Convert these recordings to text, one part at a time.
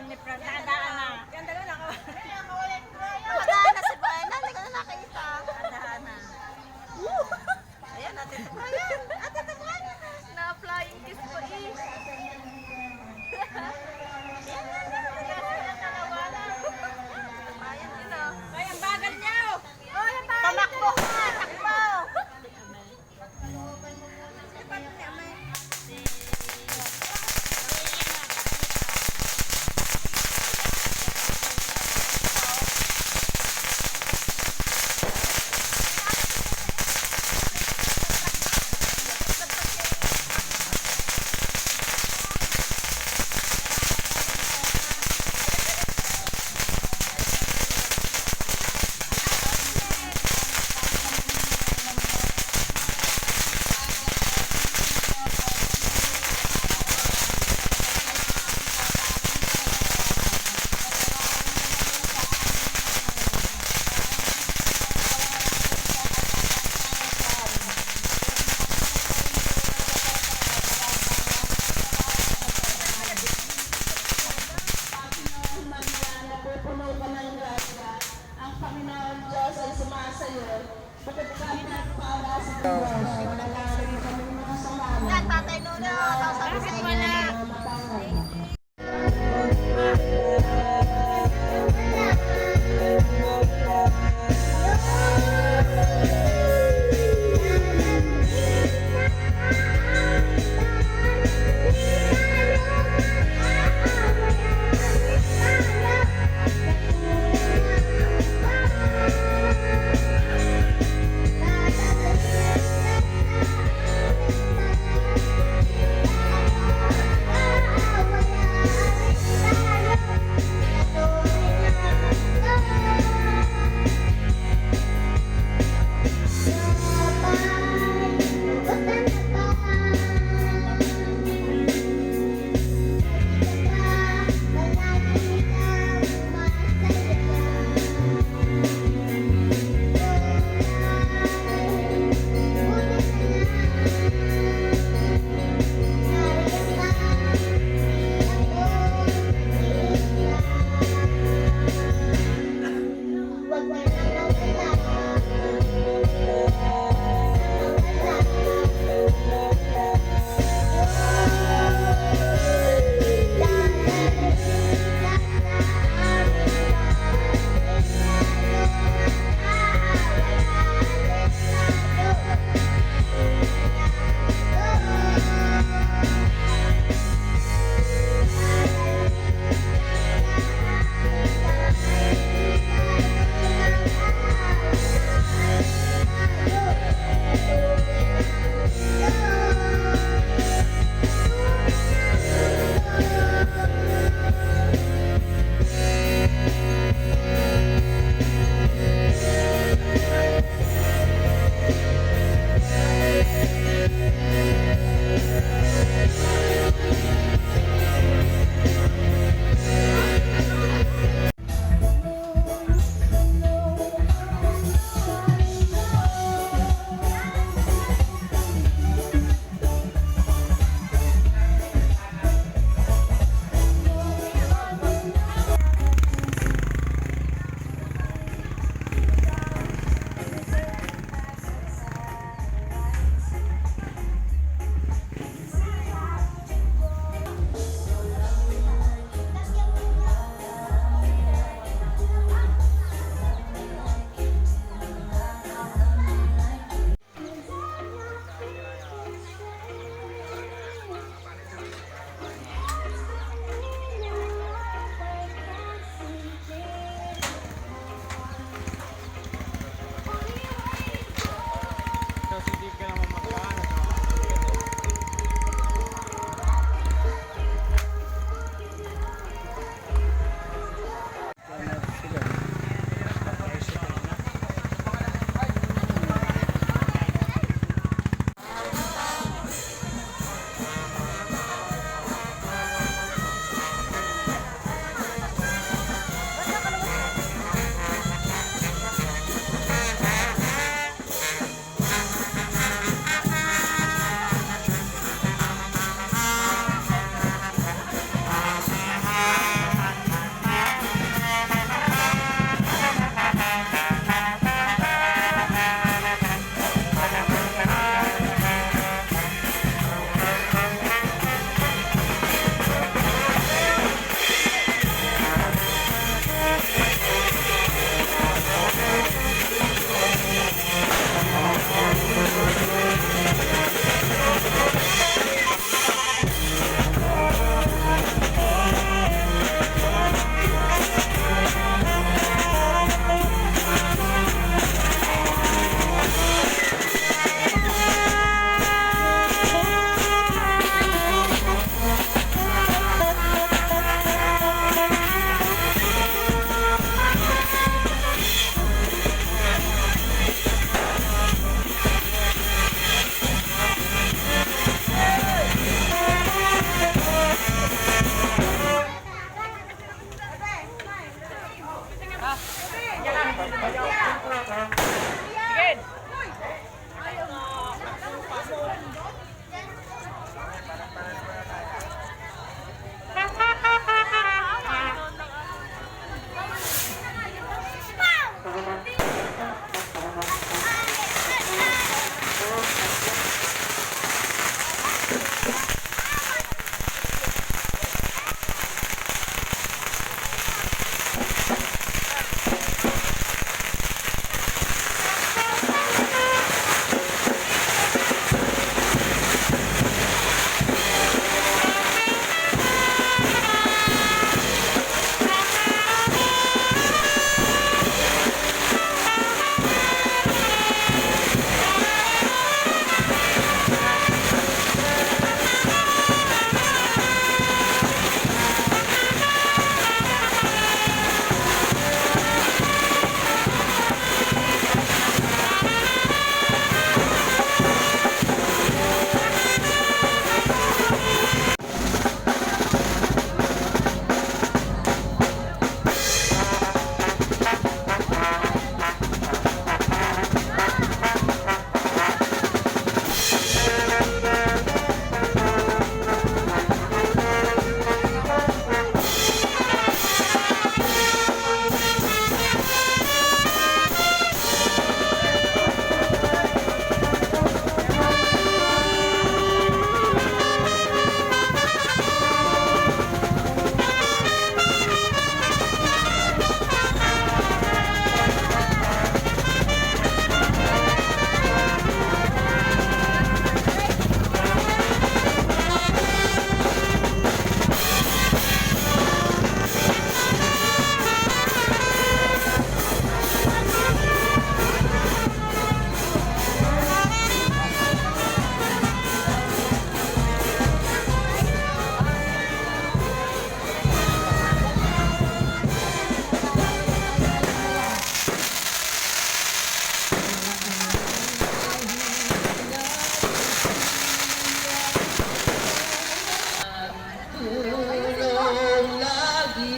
ni Fran. Nakadaan na. Yan dalawa na ka. Nakadaan na si Buena, hindi ko na nakita. Nakadaan na. Ayan, Ate Brian. Ate Brian. Na-flying kiss ko eh. Brian, yun o. Ay, ang bagal niyo. Tamakbo ka, takbo.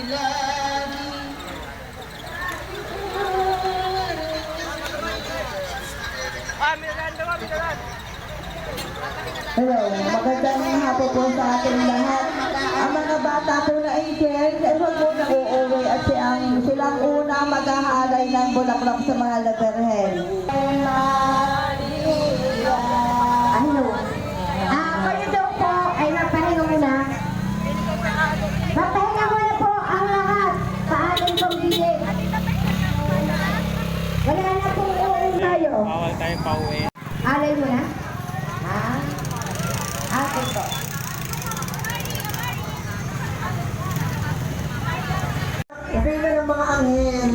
Hello, magandang hapon po sa ating lahat. Ang mga bata po na angel, ewan po na uuwi at silang una maghahalay ng bulaklak sa mahal na Berhen. Ano? Kayo daw po ay magpahinga muna. Magpahinga muna po ang lahat. Paanin pong bili. Wala na pong uuwi tayo. Bawal tayong pauwi. Alay mo na? Ha? Okay po. Okay na ng mga anghel.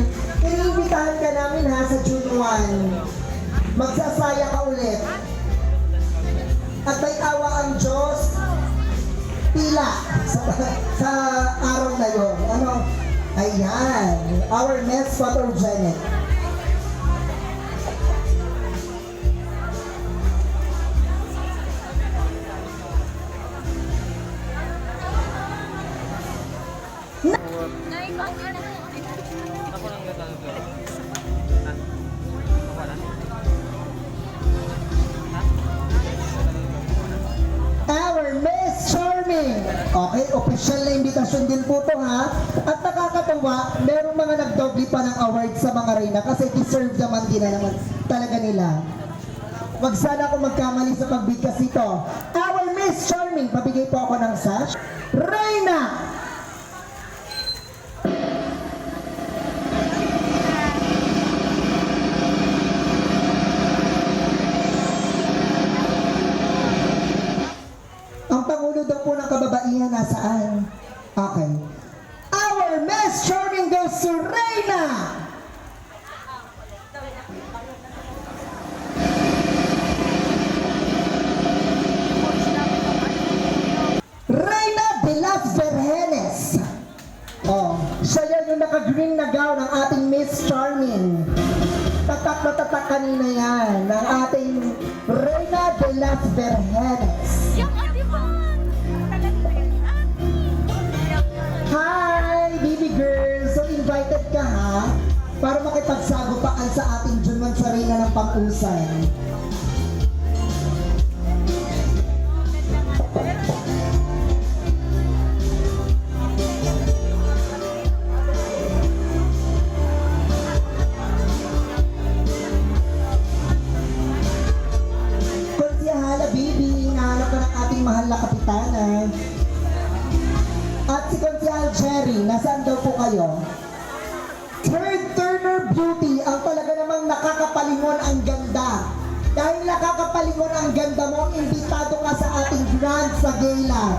Iniimbitahan ka namin ha sa June 1. Magsasaya ka ulit. At may awa ang Diyos pila sa araw na yun. Ano? Ayan. Our next photogenic. Ako lang natanong ko. Wala. Our Miss Charming. Okay, official na invitation din po to ha. At nakakatawa, merong mga nagdobli pa ng award sa mga reyna kasi deserve naman din na naman talaga nila. Wag sana ako magkamali sa pagbigkas ito. Our Miss Charming, pabigay po ako ng sash. Reyna! Ang Pangulo daw po ng kababaihan nasaan? Okay. Our Miss Charming goes to Reyna! Reyna de las Vergenes. Oh, siya yan yung naka-green na gown ng ating Miss Charming. Tatak na tatak kanina yan ng ating Reyna de las Vergenes. Yung Ativan! Hi, baby girl! So invited ka ha? Para makipagsagupaan sa ating Junman sa Reyna ng Pang-usan. Konsihala, baby! Hinahanap ka ng ating mahal na kapitana. At si Konsihal Jerry, nasaan daw po kayo? Third Turner Beauty, ang talaga namang nakakapalingon ang ganda. Dahil nakakapalingon ang ganda mo, imbitado ka sa ating grand sa gala.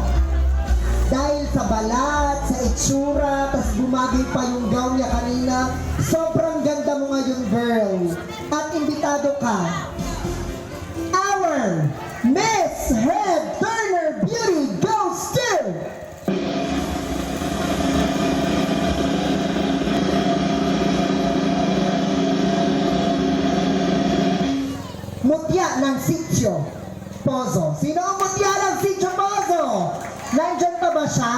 Dahil sa balat, sa itsura, tas bumagay pa yung gown niya kanina, sobrang ganda mo ngayon, girl. At imbitado ka. Our Miss Head Turner Beauty goes to... Mutya ng Sitio Pozo. Sino ang mutya ng Sitio Pozo? Nandyan pa ba siya?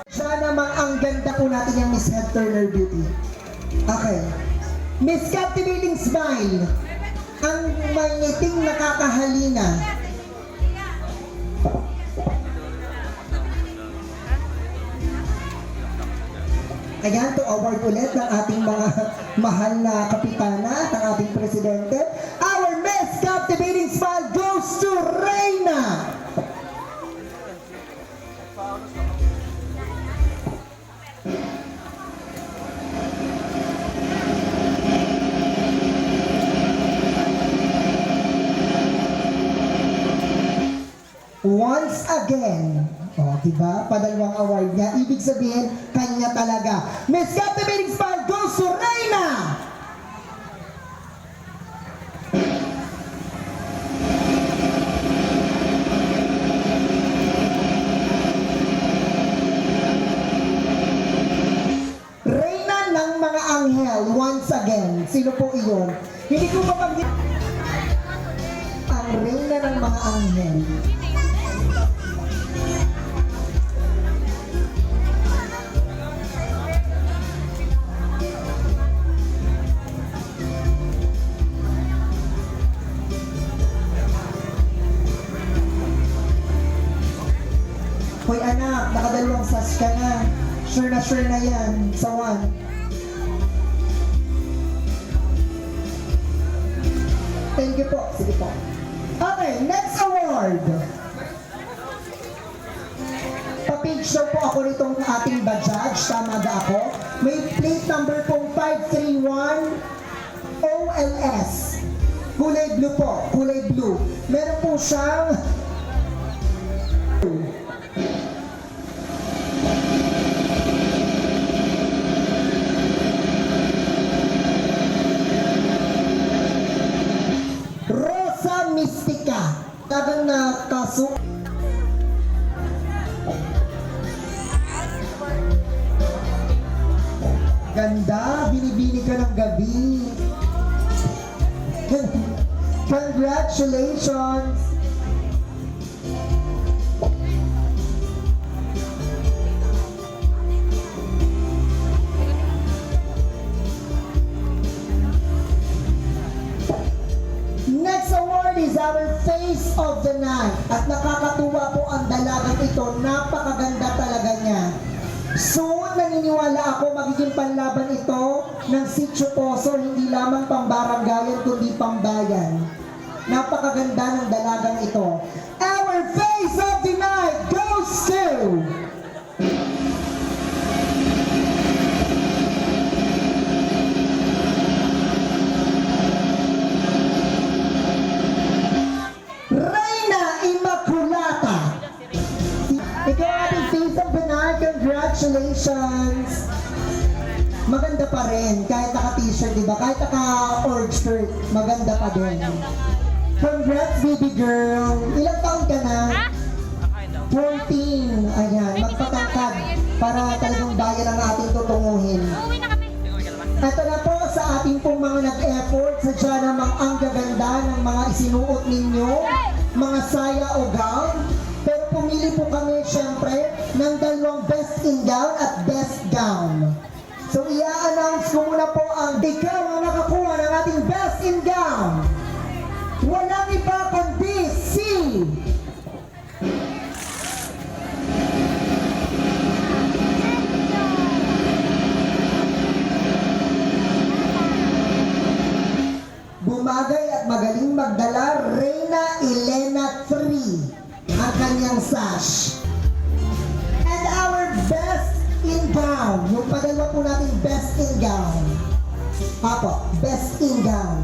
Siya namang ang ganda po natin yung Miss Head Turner Beauty. Okay. Miss Captivating Smile. Ang may ngiting nakakahalina. Ayan, to award ulit ng ating mga mahal na kapitana at ang ating presidente. Our Miss Captivating Smile goes to Reyna! Once again, diba? Padalawang award niya. Ibig sabihin, kanya talaga. Miss Captivating Smile goes to Reyna! Reyna ng mga anghel, once again. Sino po iyon? Hindi ko mapanggit. Ang Reyna ng mga anghel. Sure na yan. Sa 1. Thank you po. Sige po. Okay, next award. Pa-page show po ako nitong ating Bajaj. Tama ba ako? May plate number pong 531 OLS. Kulay blue po. Kulay blue. Meron po siyang Rosa Mystica. Tagang nakasu... Ganda, binibini ka ng gabi. Congratulations! Next award is our Face of the Night. At nakakatuwa po ang dalagang ito. Napakaganda talaga niya. Soon, naniniwala ako magiging panlaban ito ng Sitio Poso, hindi lamang pambaranggayan kundi pambayan. Napakaganda ng dalagang ito. Our Face of the Night goes to... Reyna Immaculata. Ikaw ating Face of the Night, congratulations! Maganda pa rin, kahit naka-t-shirt, diba? Kahit naka-orange shirt, maganda pa din. Congrats, baby girl! Ilang taon ka na? 14. Ayan, magpatangkad para talagang bayan ang ating tutunguhin. Uuwi na kami. Ito na po sa ating pong mga nag-effort, sadya namang ang gaganda ng mga isinuot ninyo, mga saya o gown. Pero pumili po kami, syempre, ng dalawang best in gown at best gown. So, i-announce ko muna po ang ikaw ang nakakuha ng ating best in gown. Walang iba kundi si... Bumagay at magaling magdala, Reyna Elena 3 ang kanyang sash. And our best in gown, yung padalwa po natin best in gown. Apo, best in gown.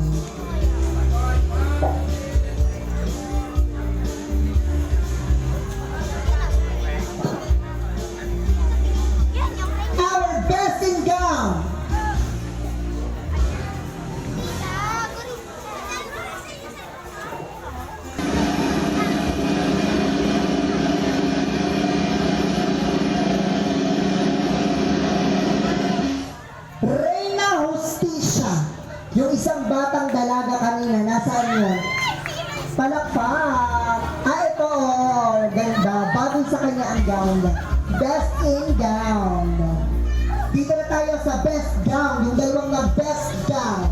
Our best in gown. Reyna Justicia. Yung isang batang dalaga kanina, nasaan yun? Palakpak! Ito, ganda. Bagay sa kanya ang gown. Best in gown. Dito na tayo sa best gown. Yung dalawang na best gown.